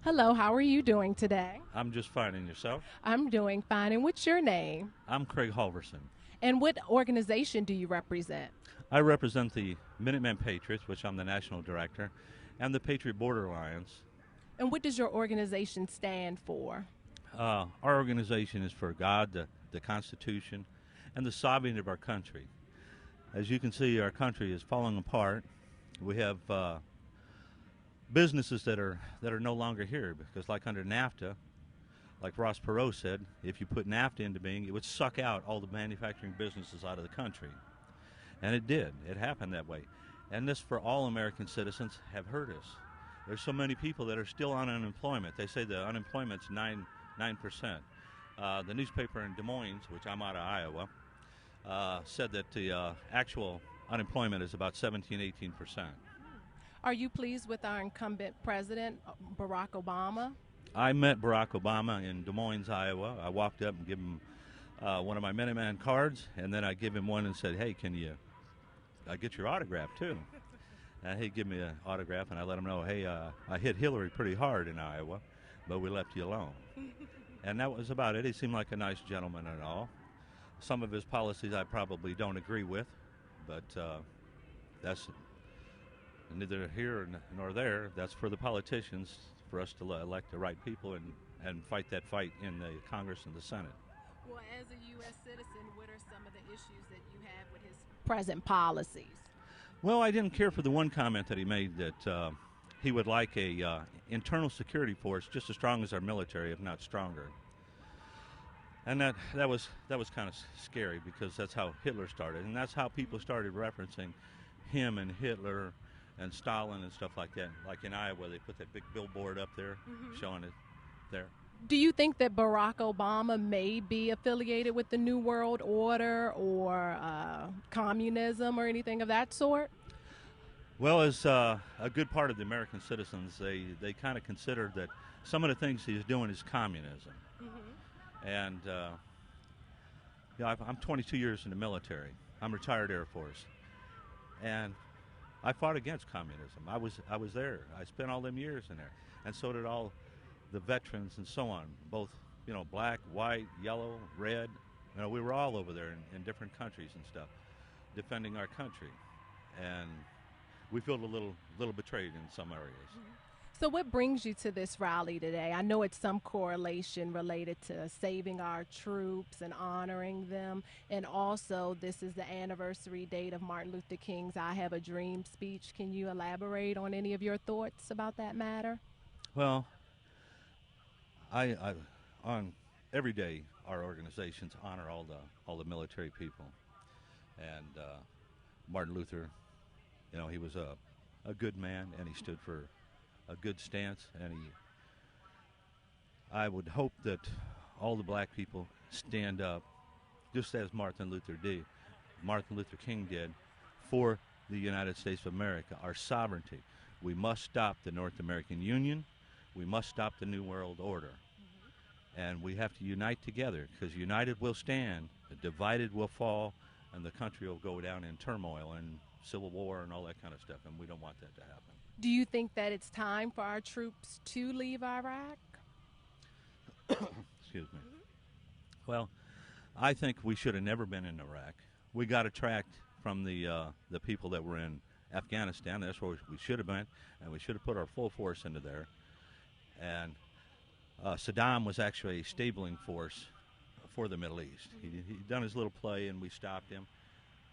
Hello, how are you doing today? I'm just fine. And yourself? I'm doing fine. And what's your name? I'm Craig Halverson. And what organization do you represent? I represent the Minuteman Patriots, which I'm the national director, and the Patriot Border Alliance. And what does your organization stand for? Our organization is for God, the Constitution, and the sovereignty of our country. As you can see, our country is falling apart. We have businesses that are no longer here because, like under NAFTA, like Ross Perot said, if you put NAFTA into being, it would suck out all the manufacturing businesses out of the country. And it did. It happened that way. And this, for all American citizens, have hurt us. There's so many people that are still on unemployment. They say the unemployment's 9%. The newspaper in Des Moines, which I'm out of Iowa, said that the actual unemployment is about 17, 18%. Are you pleased with our incumbent president, Barack Obama? I met Barack Obama in Des Moines, Iowa. I walked up and gave him one of my Minuteman cards, and then I gave him one and said, "Hey, can you get your autograph too?" And he'd give me an autograph, and I let him know, "Hey, I hit Hillary pretty hard in Iowa, but we left you alone." And that was about it. He seemed like a nice gentleman and all. Some of his policies I probably don't agree with, but that's neither here nor there. That's for the politicians, for us to elect the right people and fight that fight in the Congress and the Senate. Well, as a U.S. citizen, what are some of the issues that you have with his present policies? Well, I didn't care for the one comment that he made that he would like a internal security force just as strong as our military, if not stronger. And that was kind of scary because that's how Hitler started, and that's how people started referencing him and Hitler and Stalin and stuff like that. Like in Iowa, they put that big billboard up there showing it there. Do you think that Barack Obama may be affiliated with the New World Order or communism or anything of that sort? Well, as a good part of the American citizens, they kind of consider that some of the things he's doing is communism. And I'm 22 years in the military. I'm retired Air Force, and I fought against communism. I was there. I spent all them years in there, and so did all the veterans and so on. Both, black, white, yellow, red. We were all over there in different countries and stuff, defending our country, and we feel a little betrayed in some areas. So what brings you to this rally today? I know it's some correlation related to saving our troops and honoring them. And also, this is the anniversary date of Martin Luther King's I Have a Dream speech. Can you elaborate on any of your thoughts about that matter? Well, I on every day our organizations honor all the military people. And Martin Luther, he was a good man, and he stood for a good stance, and I would hope that all the black people stand up just as Martin Luther King did, for the United States of America, our sovereignty. We must stop the North American Union. We must stop the New World Order. And we have to unite together, because united we'll stand, divided we'll fall, and the country will go down in turmoil and civil war and all that kind of stuff, and we don't want that to happen. Do you think that it's time for our troops to leave Iraq? Excuse me. Well, I think we should have never been in Iraq. We got attracted from the people that were in Afghanistan. That's where we should have been, and we should have put our full force into there. And Saddam was actually a stabling force for the Middle East. He'd done his little play, and we stopped him,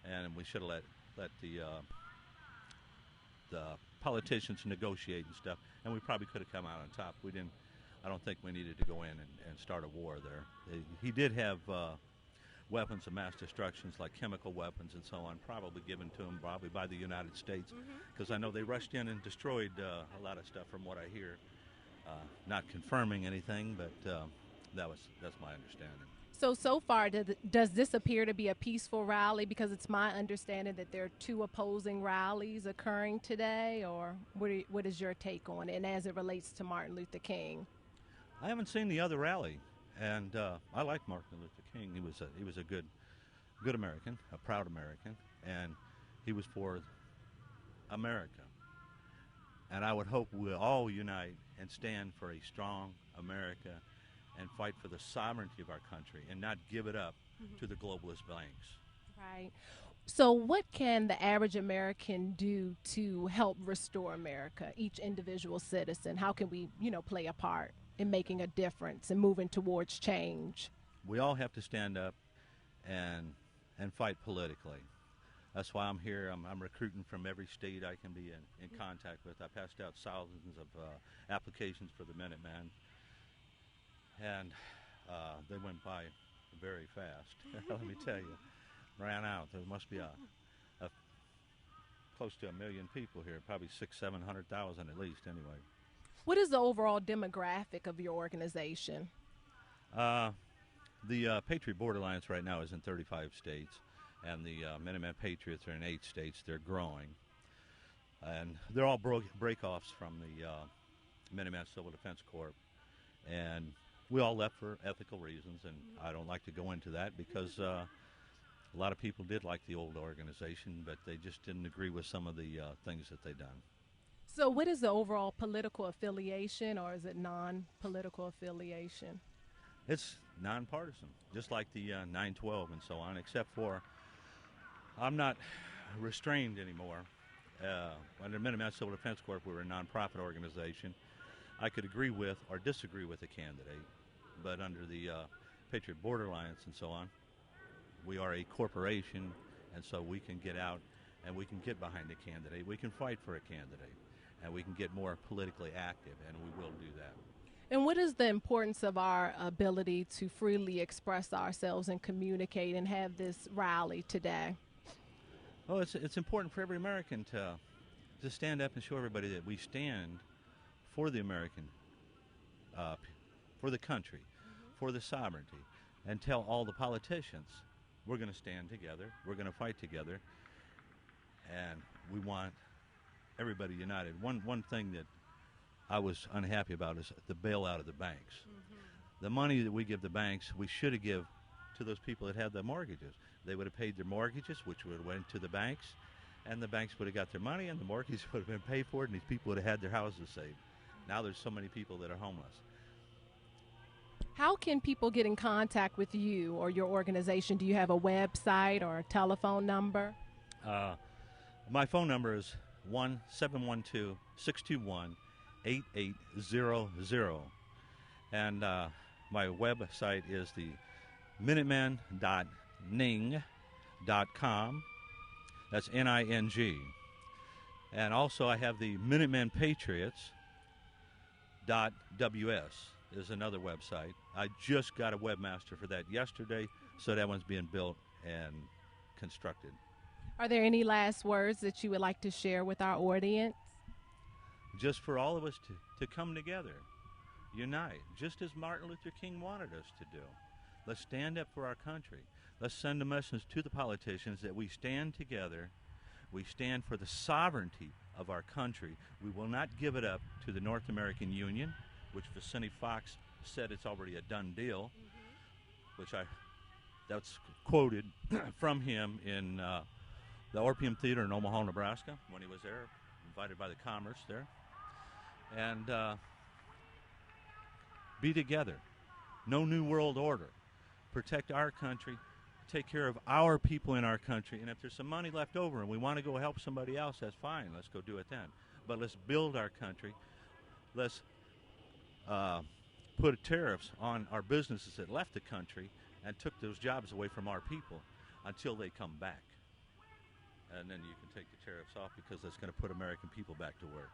and we should have let the politicians negotiate and stuff, and we probably could have come out on top. We didn't. I don't think we needed to go in and start a war there. He did have weapons of mass destruction, like chemical weapons and so on, probably given to him probably by the United States, because I know they rushed in and destroyed a lot of stuff from what I hear. Not confirming anything, but that's my understanding. So far, does this appear to be a peaceful rally? Because it's my understanding that there are two opposing rallies occurring today, or what is your take on it, and as it relates to Martin Luther King? I haven't seen the other rally, and I like Martin Luther King. He was a good American, a proud American, and he was for America. And I would hope we'll all unite and stand for a strong America and fight for the sovereignty of our country and not give it up to the globalist banks. Right. So, what can the average American do to help restore America? Each individual citizen, how can we, play a part in making a difference and moving towards change? We all have to stand up and fight politically. That's why I'm here. I'm recruiting from every state I can be in contact with. I passed out thousands of applications for the Minuteman, and they went by very fast. Let me tell you, ran out. There must be a close to 1 million people here, probably 700,000 at least, anyway. What is the overall demographic of your organization? The Patriot Border Alliance right now is in 35 states, and the Minuteman Patriots are in 8 states. They're growing, and they're all break-offs from the Minuteman Civil Defense Corps, and we all left for ethical reasons, and I don't like to go into that because a lot of people did like the old organization, but they just didn't agree with some of the things that they've done. So, what is the overall political affiliation, or is it non-political affiliation? It's nonpartisan, just like the 912 and so on, except for I'm not restrained anymore. Under Minuteman Civil Defense Corps, we're a nonprofit organization. I could agree with or disagree with a candidate, but under the Patriot Border Alliance and so on, we are a corporation, and so we can get out and we can get behind a candidate. We can fight for a candidate, and we can get more politically active, and we will do that. And what is the importance of our ability to freely express ourselves and communicate and have this rally today? Well, it's important for every American to stand up and show everybody that we stand for the American, for the country, for the sovereignty, and tell all the politicians we're going to stand together, we're going to fight together, and we want everybody united. One thing that I was unhappy about is the bailout of the banks. The money that we give the banks, we should have given to those people that had the mortgages. They would have paid their mortgages, which would have went to the banks, and the banks would have got their money, and the mortgages would have been paid for, and these people would have had their houses saved. Now there's so many people that are homeless. How can people get in contact with you or your organization? Do you have a website or a telephone number? My phone number is 1-712-621-8800, and my website is the minuteman.ning.com. That's N-I-N-G. And also I have the Minuteman Patriots.ws is another website. I just got a webmaster for that yesterday, so that one's being built and constructed. Are there any last words that you would like to share with our audience? Just for all of us to come together, unite, just as Martin Luther King wanted us to do. Let's stand up for our country. Let's send a message to the politicians that we stand together. We stand for the sovereignty of our country. We will not give it up to the North American Union, which Vicente Fox said it's already a done deal, that's quoted from him in the Orpheum Theater in Omaha, Nebraska, when he was there, invited by the Commerce there. And be together. No new world order. Protect our country. Take care of our people in our country. And if there's some money left over and we want to go help somebody else, that's fine. Let's go do it then. But let's build our country. Let's put tariffs on our businesses that left the country and took those jobs away from our people until they come back. And then you can take the tariffs off, because that's going to put American people back to work.